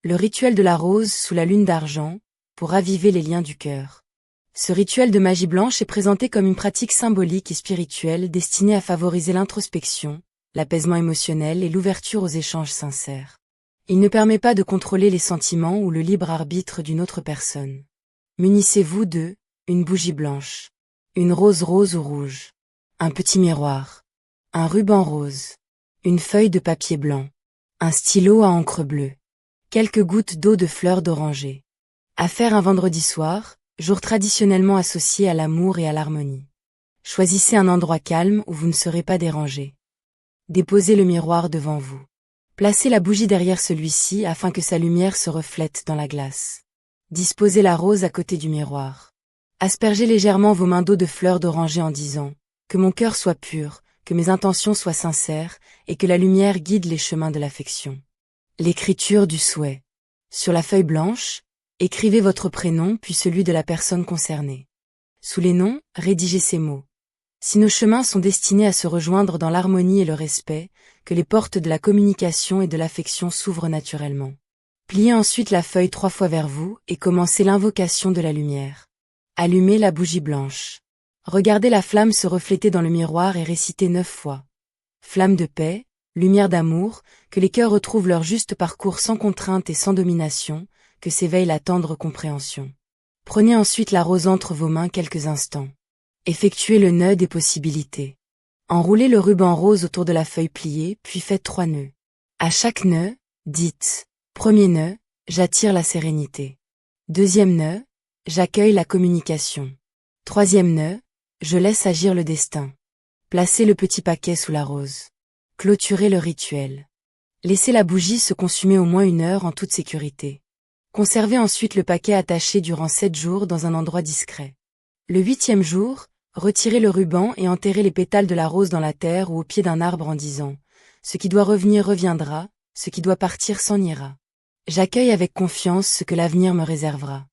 Le rituel de la rose sous la lune d'argent, pour raviver les liens du cœur. Ce rituel de magie blanche est présenté comme une pratique symbolique et spirituelle destinée à favoriser l'introspection, l'apaisement émotionnel et l'ouverture aux échanges sincères. Il ne permet pas de contrôler les sentiments ou le libre arbitre d'une autre personne. Munissez-vous de une bougie blanche, une rose rose ou rouge, un petit miroir, un ruban rose, une feuille de papier blanc, un stylo à encre bleue, quelques gouttes d'eau de fleurs d'oranger. À faire un vendredi soir, jour traditionnellement associé à l'amour et à l'harmonie. Choisissez un endroit calme où vous ne serez pas dérangé. Déposez le miroir devant vous. Placez la bougie derrière celui-ci afin que sa lumière se reflète dans la glace. Disposez la rose à côté du miroir. Aspergez légèrement vos mains d'eau de fleurs d'oranger en disant « Que mon cœur soit pur, que mes intentions soient sincères et que la lumière guide les chemins de l'affection. » L'écriture du souhait. Sur la feuille blanche, écrivez votre prénom puis celui de la personne concernée. Sous les noms, rédigez ces mots. Si nos chemins sont destinés à se rejoindre dans l'harmonie et le respect, que les portes de la communication et de l'affection s'ouvrent naturellement. Pliez ensuite la feuille 3 fois vers vous et commencez l'invocation de la lumière. Allumez la bougie blanche. Regardez la flamme se refléter dans le miroir et récitez 9 fois. Flamme de paix, lumière d'amour, que les cœurs retrouvent leur juste parcours sans contrainte et sans domination, que s'éveille la tendre compréhension. Prenez ensuite la rose entre vos mains quelques instants. Effectuez le nœud des possibilités. Enroulez le ruban rose autour de la feuille pliée, puis faites 3 nœuds. À chaque nœud, dites « Premier nœud, j'attire la sérénité. Deuxième nœud, j'accueille la communication. Troisième nœud, je laisse agir le destin. » Placez le petit paquet sous la rose. Clôturez le rituel. Laissez la bougie se consumer au moins 1 heure en toute sécurité. Conservez ensuite le paquet attaché durant 7 jours dans un endroit discret. Le 8e jour, retirez le ruban et enterrez les pétales de la rose dans la terre ou au pied d'un arbre en disant « Ce qui doit revenir reviendra, ce qui doit partir s'en ira. J'accueille avec confiance ce que l'avenir me réservera. »